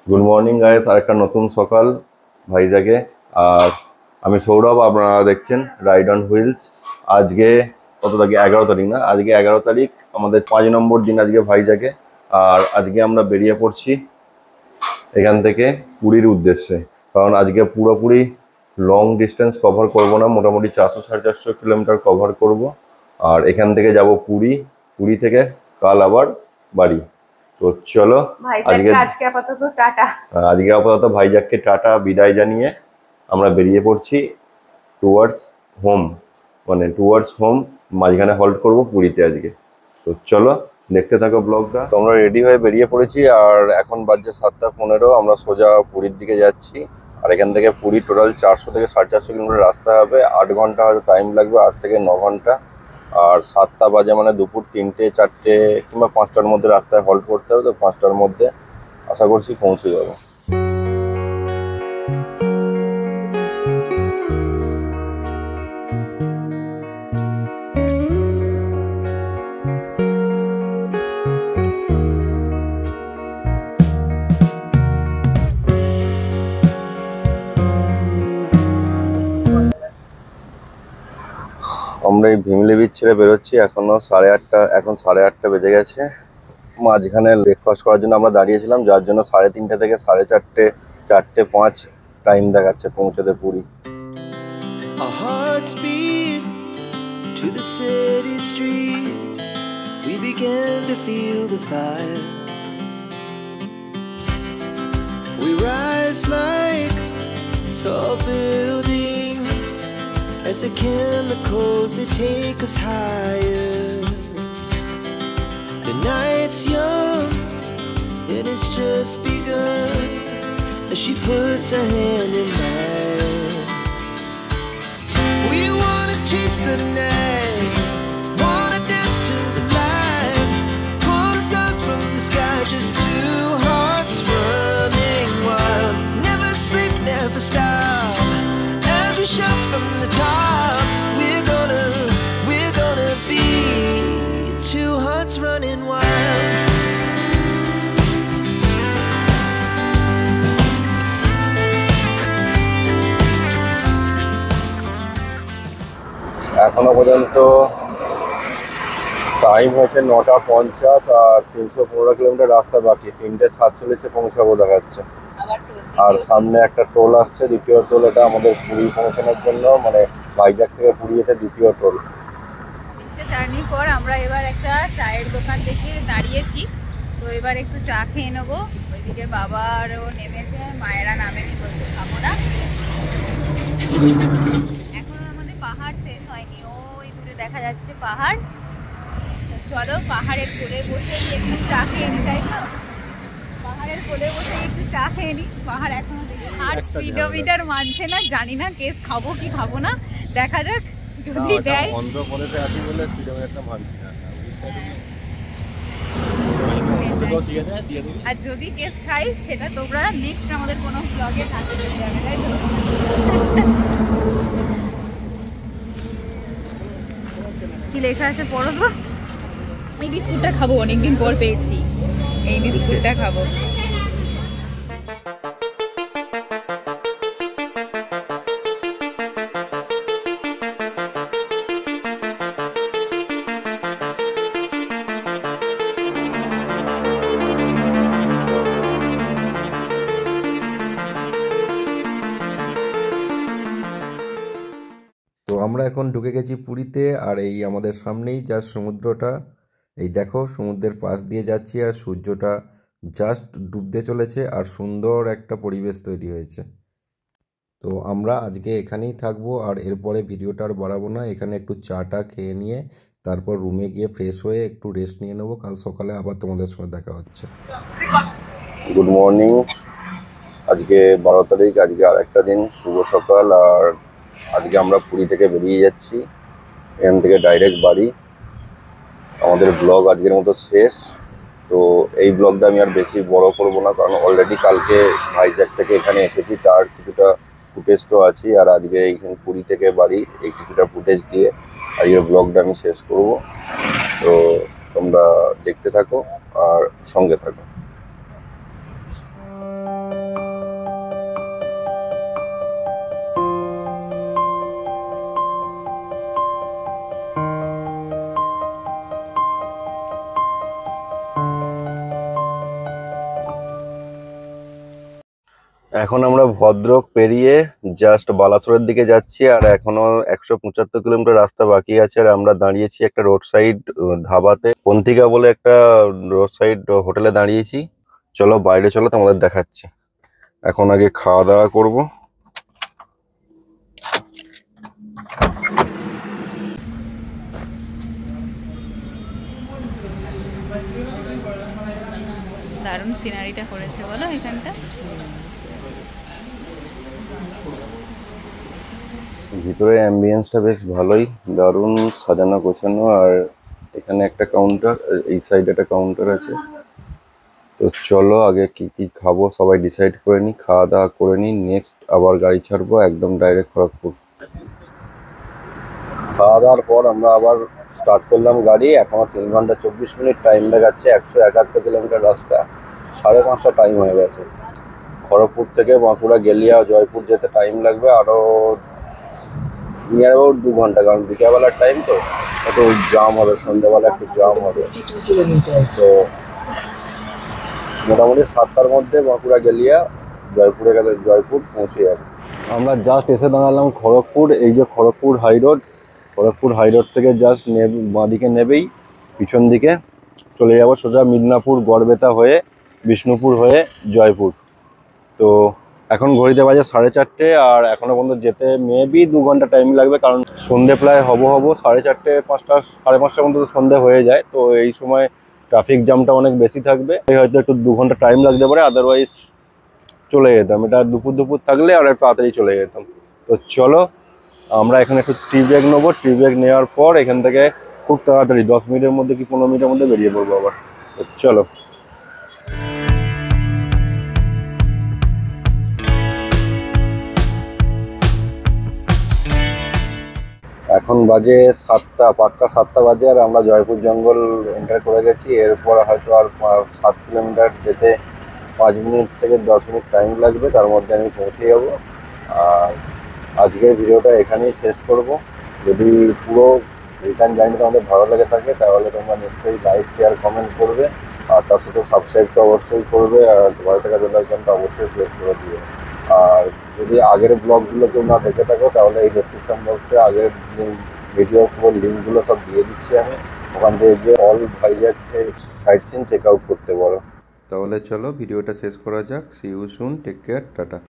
Good morning guys, আরেকটা নতুন সকাল ভাইজাগে। আর আমি সৌরভ, আপনারা দেখছেন রাইড অন হুইলস। আজকে কত তারিখ? 11 তারিখ না, আজকে 11 তারিখ, আমাদের 5 নম্বর দিন আজকে ভাইজাগে। আর আজকে আমরা বেরিয়ে পড়ছি এখান থেকে পুরীর উদ্দেশ্যে, কারণ আজকে পুরোপুরি লং ডিস্টেন্স কভার করব না, মোটামুটি 400-450 কিলোমিটার কভার করব। আর এখান থেকে যাব পুরী, পুরী থেকে কাল আবার বাড়ি। তো চলো আজকে আপাতত টাটা। আজকে আপাতত ভাইজাগকে টাটা বিদায় জানিয়ে আমরা বেরিয়ে পড়ছি টুয়ার্ডস হোম, মানে টুয়ার্ডস হোম। মাঝখানে হল্ট করব পুরীতে আজকে। তো চলো দেখতে থাকো ব্লগটা। তো আমরা রেডি হয়ে বেরিয়ে পড়েছি, আর এখন বাজছে 7টা 15। আমরা সোজা পুরীর দিকে যাচ্ছি। আর এখান থেকে পুরী টোটাল 400 থেকে 450 কিলোমিটার রাস্তা হবে। 8 ঘন্টা হয়তো টাইম লাগবে, 8 থেকে 9 ঘন্টা। আর 7টা বাজে মানে দুপুর 3টে 4টে কিংবা 5টার মধ্যে রাস্তায় হল্ট করতে হবে। তো 5টার মধ্যে আশা করছি পৌঁছে যাবো। আমরা এই ভীমলি বিচ ছেড়ে বেরোচ্ছি, এখন 8:30 বেজে গেছে। মাঝখানে ব্রেকফাস্ট করার জন্য আমরা দাঁড়িয়েছিলাম, যার জন্য 3:30 থেকে 4:30, 4:05 টাইম দেখাচ্ছে পৌঁছতে Puri. Our hearts beat to the city streets. We began to feel the fire. We rise like tall buildings as the chemicals they take us higher. The night's young and it's just begun as she puts her hand in mine. We wanna chase the night, wanna dance to the light, pull the stars from the sky, just two hearts running wild. Never sleep, never stop, as we shout from the top. We're gonna be two hearts running wild. এখনো পর্যন্ত time হচ্ছে 9:50, আর 315 kilometre রাস্তা বাকি। 3:47 পৌঁছাবো দেখাচ্ছে। আর সামনে একটা toll আসছে, দ্বিতীয় টোল। এটা আমাদের পুরী পৌঁছানোর জন্য, মানে ভাইজাগ থেকে পুরী যেতে দ্বিতীয় টোল। জার্নির পর আমরা এবার একটা চায়ের দোকান দেখে দাঁড়িয়েছি। তো এবার একটু চা খেয়ে নেবো। ওইদিকে বাবারও নেমেছে, মায়েরা নামেনি, বলছে খাবো না। এখনো আমাদের পাহাড় শেষ হয়নি, ওই দূরে দেখা যাচ্ছে পাহাড়। তো চলো পাহাড়ের কোলে বসে একটু চা খেয়ে নি, তাই তো? পাহাড়ের কোলে বসে একটু চা খেয়ে নি। পাহাড় এখনো আর স্পিডোমিটার মানছে না, জানি না কেস খাবো কি খাবো না, দেখা যাক। যদি দেয়, অন্ধ্রপ্রদেশে আছি বলে স্পিডোমিটারটা মানছি না। আর যদি কেস খাই সেটা তোমরা নেক্সট আমাদের কোনো ব্লগে জানতে পেরে যাবে, তাই তো? কি লেখা আছে পড়ো তো। এই বিস্কুটটা খাবো, অনেকদিন পর পেয়েছি, এই বিস্কুটটা খাবো। তো আমরা এখন ঢুকে গেছি পুরীতে। আর এই আমাদের সামনেই যা সমুদ্রটা, এই দেখো সমুদ্রের পাশ দিয়ে যাচ্ছি, আর সূর্যটা জাস্ট ডুবতে চলেছে, আর সুন্দর একটা পরিবেশ তৈরি হয়েছে। তো আমরা আজকে এখানেই থাকবো, আর এরপরে ভিডিওটা আর বাড়াবো না। এখানে একটু চাটা খেয়ে নিয়ে তারপর রুমে গিয়ে ফ্রেশ হয়ে একটু রেস্ট নিয়ে নেবো। কাল সকালে আবার তোমাদের সঙ্গে দেখা হচ্ছে। গুড মর্নিং, আজকে 12 তারিখ, আজকে আর একটা দিন, শুভ সকাল। আর আজকে আমরা পুরী থেকে বেরিয়ে যাচ্ছি, এখান থেকে ডাইরেক্ট বাড়ি। আমাদের ব্লগ আজকের মতো শেষ। তো এই ব্লগটা আমি আর বেশি বড় করব না, কারণ অলরেডি কালকে ভাইজ্যাগ থেকে এখানে এসেছি, তার কিছুটা ফুটেজ তো আছে। আর আজকে এইখানে পুরী থেকে বাড়ি, এই কিছুটা ফুটেজ দিয়ে আজকের ব্লগটা আমি শেষ করব। তো তোমরা দেখতে থাকো আর সঙ্গে থাকো। এখন আমরা ভদ্রক পেরিয়ে জাস্ট বালাসোরের দিকে যাচ্ছি, আর এখনো 175 কিলোমিটার রাস্তা বাকি আছে। আর আমরা দাঁড়িয়েছি একটা রোড সাইড ধাবাতে, পন্থিকা বলে একটা রোড সাইড হোটেলে দাঁড়িয়েছি। চলো বাইরে চলো, তোমাদের দেখাচ্ছি। এখন আগে খাওয়া দাওয়া করবো। দারুণ সিনারিটা করেছে বলো এখানটা। ভিতরে অ্যাম্বিয়েন্সটা বেশ ভালোই, দারুণ সাজানো গোছানো। আর এখানে একটা কাউন্টার, এই সাইডে একটা কাউন্টার আছে। তো চলো আগে কি কি খাবো সবাই ডিসাইড করে নিই, খাওয়া দাওয়া করে নিই, নেক্সট আবার গাড়ি ছাড়বো একদম ডাইরেক্ট খড়গপুর। খাওয়া দাওয়ার পর আমরা আবার স্টার্ট করলাম গাড়ি। এখনো 3 ঘন্টা 24 মিনিট টাইম দেখাচ্ছে, 171 কিলোমিটার রাস্তা, 5:30 টাইম হয়ে গেছে। খড়গপুর থেকে বাঁকুড়া, গেলিয়া, জয়পুর যেতে টাইম লাগবে আরও নিয়ার অ্যাবাউট 2 ঘন্টা, কারণ বিকেলবেলার টাইম তো একটু জাম হবে, সন্ধ্যাবেলা একটু জাম হবে। তো মোটামুটি 7টার মধ্যে বাঁকুড়া, গেলিয়া, জয়পুরে গেলে জয়পুর পৌঁছে যাবে। আমরা জাস্ট এসে দাঁড়ালাম খড়গপুর। এই যে Kharagpur high road, Kharagpur high road থেকে জাস্ট বাঁদিকে নেবেই পিছন দিকে চলে যাব সোজা মিদনাপুর, গড়বেতা হয়ে বিষ্ণুপুর হয়ে জয়পুর। তো এখন ঘড়িতে বাজে 4:30, আর এখনো পর্যন্ত যেতে মেবি 2 ঘন্টা টাইম লাগবে, কারণ সন্ধে প্রায় হব 4:30, 5টা, 5:30 পর্যন্ত সন্ধে হয়ে যায়। তো এই সময় ট্রাফিক জ্যামটা অনেক বেশি থাকবে, হয়তো একটু 2 ঘন্টা টাইম লাগতে পারে, আদারওয়াইজ চলে যেতাম। এটা দুপুর থাকলে আর একটু তাড়াতাড়ি চলে যেতাম। তো চলো আমরা এখানে একটু টি ব্রেক নেবো। টি ব্রেক নেওয়ার পর এখান থেকে খুব তাড়াতাড়ি 10 মিনিটের মধ্যে কি 15 মিনিটের মধ্যে বেরিয়ে পড়বো আবার। তো চলো। এখন বাজে 7টা, পাক্কা 7টা বাজে, আর আমরা জয়পুর জঙ্গল এন্টার করে গেছি। এরপর হয়তো আর 7 কিলোমিটার যেতে 5 মিনিট থেকে 10 মিনিট টাইম লাগবে, তার মধ্যে আমি পৌঁছে যাব। আর আজকের ভিডিওটা এখানেই শেষ করব। যদি পুরো রিটার্ন জার্নিটা আমাদের ভালো লেগে থাকে তাহলে তোমরা নিশ্চয়ই লাইক, শেয়ার, কমেন্ট করবে, আর তার সাথে সাবস্ক্রাইব তো অবশ্যই করবে, আর ভালো থাকা বেল আইকনটা অবশ্যই প্রেস করে দিও। আর যদি আগের ব্লগগুলো কেউ না দেখে থাকো তাহলে এই ডেসক্রিপশন বক্সে আগের ভিডিও পুরো লিঙ্কগুলো সব দিয়ে দিচ্ছি আমি, ওখান থেকে গিয়ে all Vizag sightseeing check out করতে পারো। তাহলে চলো ভিডিওটা শেষ করা যাক। See you soon, take care, tata.